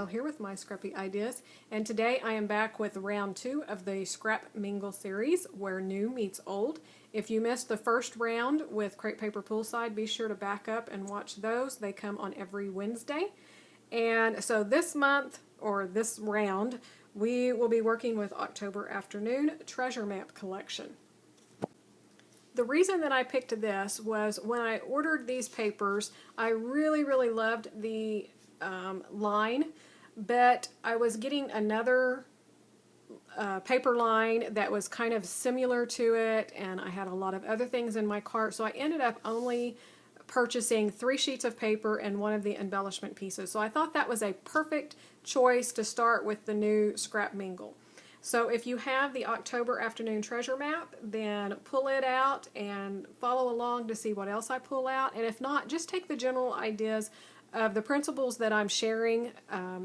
TinaGale here with my scrappy ideas, and today I am back with round 2 of the Scrapmingle series, where new meets old. If you missed the first round with Crepe Paper Poolside, be sure to back up and watch those. They come on every Wednesday. And so this month, or this round, we will be working with October Afternoon Treasure Map Collection. The reason that I picked this was when I ordered these papers, I really loved the line, but I was getting another paper line that was kind of similar to it, and I had a lot of other things in my cart, so I ended up only purchasing 3 sheets of paper and one of the embellishment pieces. So I thought that was a perfect choice to start with the new Scrapmingle. So if you have the October Afternoon Treasure Map, then pull it out and follow along to see what else I pull out. And if not, just take the general ideas of the principles that I'm sharing,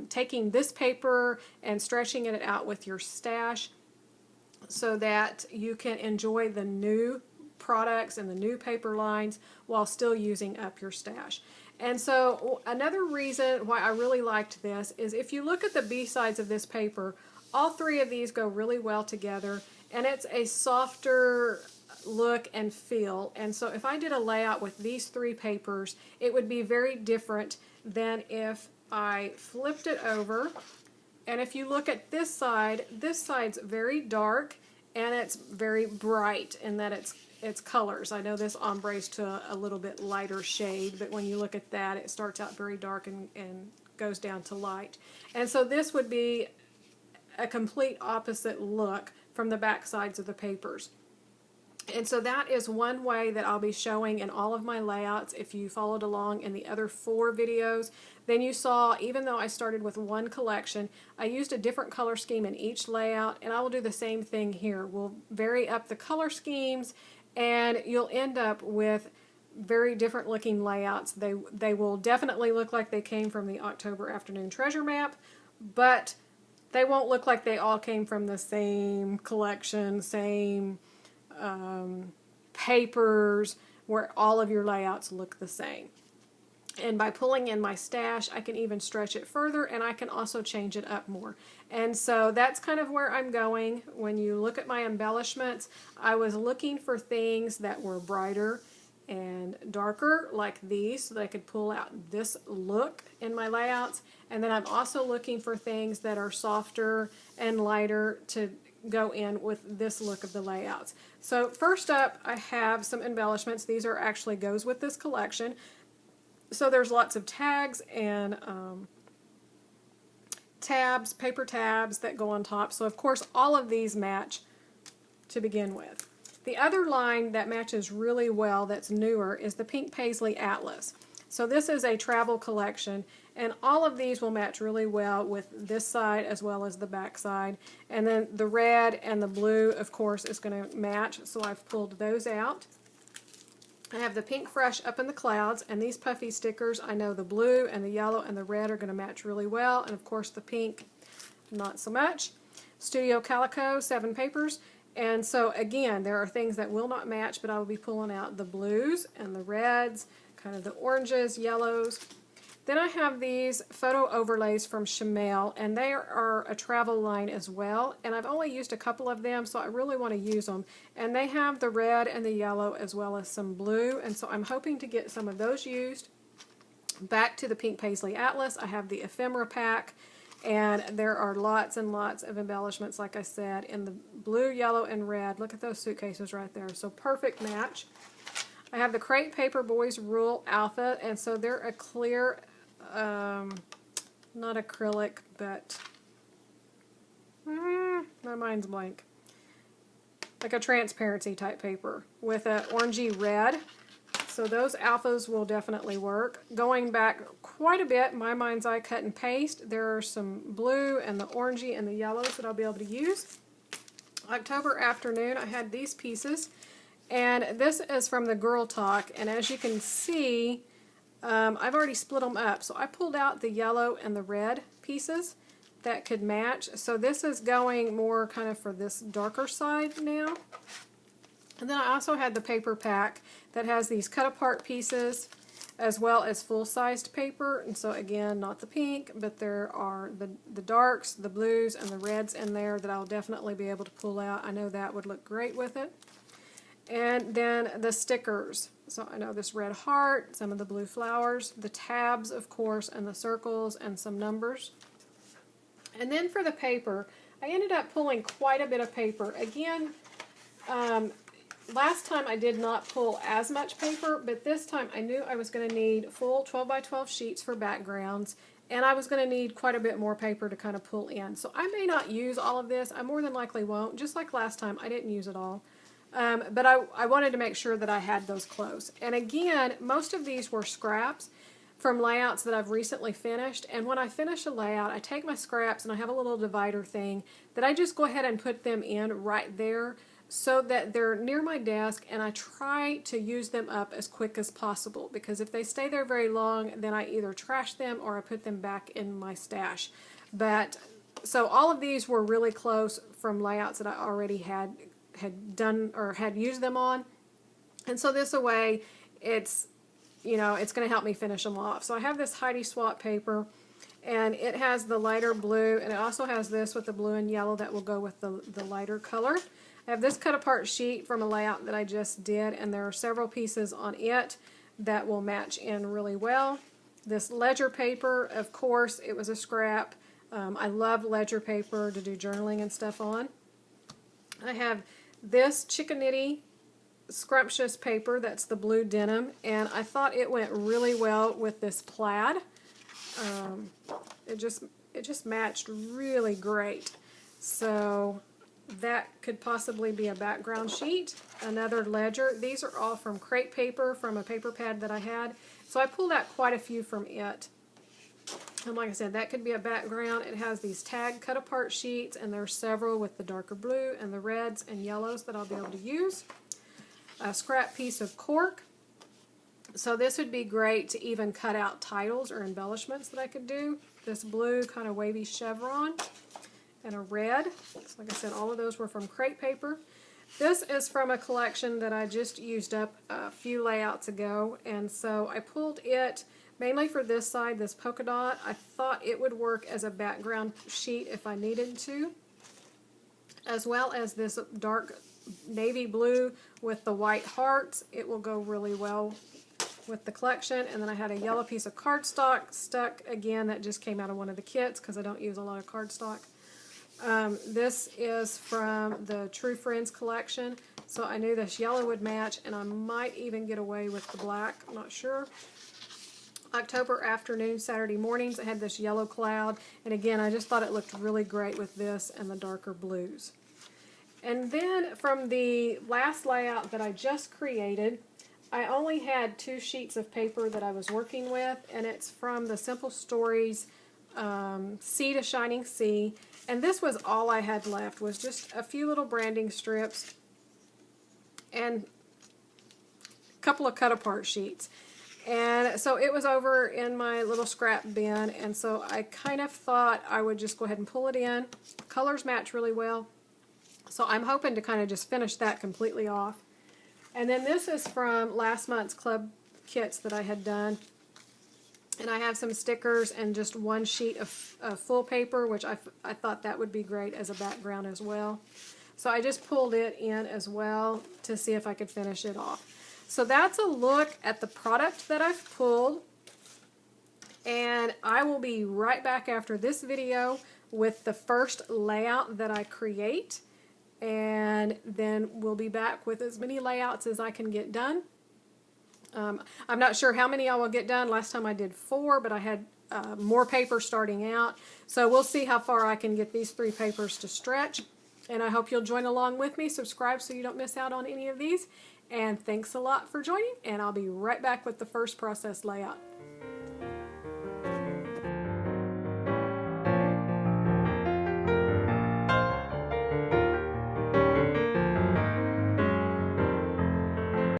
taking this paper and stretching it out with your stash so that you can enjoy the new products and the new paper lines while still using up your stash. And so another reason why I really liked this is if you look at the B-sides of this paper, all 3 of these go really well together, and it's a softer look and feel. And so if I did a layout with these 3 papers, it would be very different than if I flipped it over. And if you look at this side's very dark and it's very bright in that it's colors. I know this ombre's to a little bit lighter shade, but when you look at that, it starts out very dark and goes down to light. And so this would be a complete opposite look from the back sides of the papers. And so that is one way that I'll be showing in all of my layouts. If you followed along in the other 4 videos, then you saw, even though I started with one collection, I used a different color scheme in each layout, and I will do the same thing here. We'll vary up the color schemes, and you'll end up with very different looking layouts. They will definitely look like they came from the October Afternoon Treasure Map, but they won't look like they all came from the same collection, same papers, where all of your layouts look the same. And by pulling in my stash, I can even stretch it further, and I can also change it up more. And so that's kind of where I'm going. When you look at my embellishments, I was looking for things that were brighter and darker like these so that I could pull out this look in my layouts. And then I'm also looking for things that are softer and lighter to go in with this look of the layouts. So first up, I have some embellishments. These are actually goes with this collection. So there's lots of tags and tabs, paper tabs that go on top. So of course all of these match to begin with. The other line that matches really well that's newer is the Pink Paisley Atlas. So this is a travel collection, and all of these will match really well with this side as well as the back side. And then the red and the blue, of course, is going to match, so I've pulled those out. I have the Pink Fresh Up in the Clouds, and these puffy stickers, I know the blue and the yellow and the red are going to match really well, and of course the pink, not so much. Studio Calico, 7 papers. And so again, there are things that will not match, but I will be pulling out the blues and the reds, kind of the oranges, yellows. Then I have these photo overlays from Shimelle, and they are a travel line as well. And I've only used a couple of them, so I really want to use them. And they have the red and the yellow as well as some blue, and so I'm hoping to get some of those used. Back to the Pink Paisley Atlas, I have the ephemera pack. And there are lots and lots of embellishments, like I said, in the blue, yellow, and red. Look at those suitcases right there. So perfect match. I have the Crepe Paper Boys Rule Alpha, and so they're a clear, not acrylic, but my mind's blank. Like a transparency type paper with an orangey red. So those alphas will definitely work. Going back quite a bit, my mind's eye cut and paste. There are some blue and the orangey and the yellows that I'll be able to use. October Afternoon, I had these pieces, and this is from the Girl Talk, and as you can see, I've already split them up. So I pulled out the yellow and the red pieces that could match. So this is going more kind of for this darker side now. And then I also had the paper pack that has these cut apart pieces as well as full-sized paper. And so again, not the pink, but there are the darks, the blues, and the reds in there that I'll definitely be able to pull out. I know that would look great with it. And then the stickers. So I know this red heart, some of the blue flowers, the tabs, of course, and the circles, and some numbers. And then for the paper, I ended up pulling quite a bit of paper. Again, last time I did not pull as much paper, but this time I knew I was going to need full 12 by 12 sheets for backgrounds, and I was going to need quite a bit more paper to kind of pull in. So I may not use all of this. I more than likely won't. Just like last time, I didn't use it all. But I wanted to make sure that I had those close. And again, most of these were scraps from layouts that I've recently finished. And when I finish a layout, I take my scraps and I have a little divider thing that I just go ahead and put them in right there so that they're near my desk, and I try to use them up as quick as possible, because if they stay there very long, then I either trash them or I put them back in my stash. But so all of these were really close from layouts that I already had done or had used them on, and so this way it's, you know, it's going to help me finish them off. So I have this Heidi Swap paper, and it has the lighter blue, and it also has this with the blue and yellow that will go with the lighter color. I have this cut apart sheet from a layout that I just did, and there are several pieces on it that will match in really well. This ledger paper, of course, it was a scrap. I love ledger paper to do journaling and stuff on. I have this Chickanitty scrumptious paper, that's the blue denim, and I thought it went really well with this plaid. It just matched really great. So that could possibly be a background sheet. Another ledger. These are all from crepe paper from a paper pad that I had. So I pulled out quite a few from it. And like I said, that could be a background. It has these tag cut apart sheets, and there's several with the darker blue and the reds and yellows that I'll be able to use. A scrap piece of cork. So this would be great to even cut out titles or embellishments that I could do. This blue kind of wavy chevron and a red. So like I said, all of those were from crepe paper. This is from a collection that I just used up a few layouts ago, and so I pulled it mainly for this side, this polka dot. I thought it would work as a background sheet if I needed to, as well as this dark navy blue with the white hearts. It will go really well with the collection. And then I had a yellow piece of cardstock stuck, again, that just came out of one of the kits because I don't use a lot of cardstock. This is from the True Friends collection, so I knew this yellow would match, and I might even get away with the black, I'm not sure. October afternoon, Saturday mornings, I had this yellow cloud, and again, I just thought it looked really great with this and the darker blues. And then from the last layout that I just created, I only had 2 sheets of paper that I was working with, and it's from the Simple Stories Sea to Shining Sea. And this was all I had left, was just a few little branding strips and a couple of cut apart sheets. And so it was over in my little scrap bin, and so I kind of thought I would just go ahead and pull it in. Colors match really well, so I'm hoping to kind of just finish that completely off. And then this is from last month's club kits that I had done. And I have some stickers and just 1 sheet of full paper, which I thought that would be great as a background as well. So I just pulled it in as well to see if I could finish it off. So that's a look at the product that I've pulled. And I will be right back after this video with the first layout that I create. And then we'll be back with as many layouts as I can get done. I'm not sure how many I will get done. Last time I did 4, but I had more paper starting out. So we'll see how far I can get these 3 papers to stretch. And I hope you'll join along with me. Subscribe so you don't miss out on any of these. And thanks a lot for joining. And I'll be right back with the first process layout.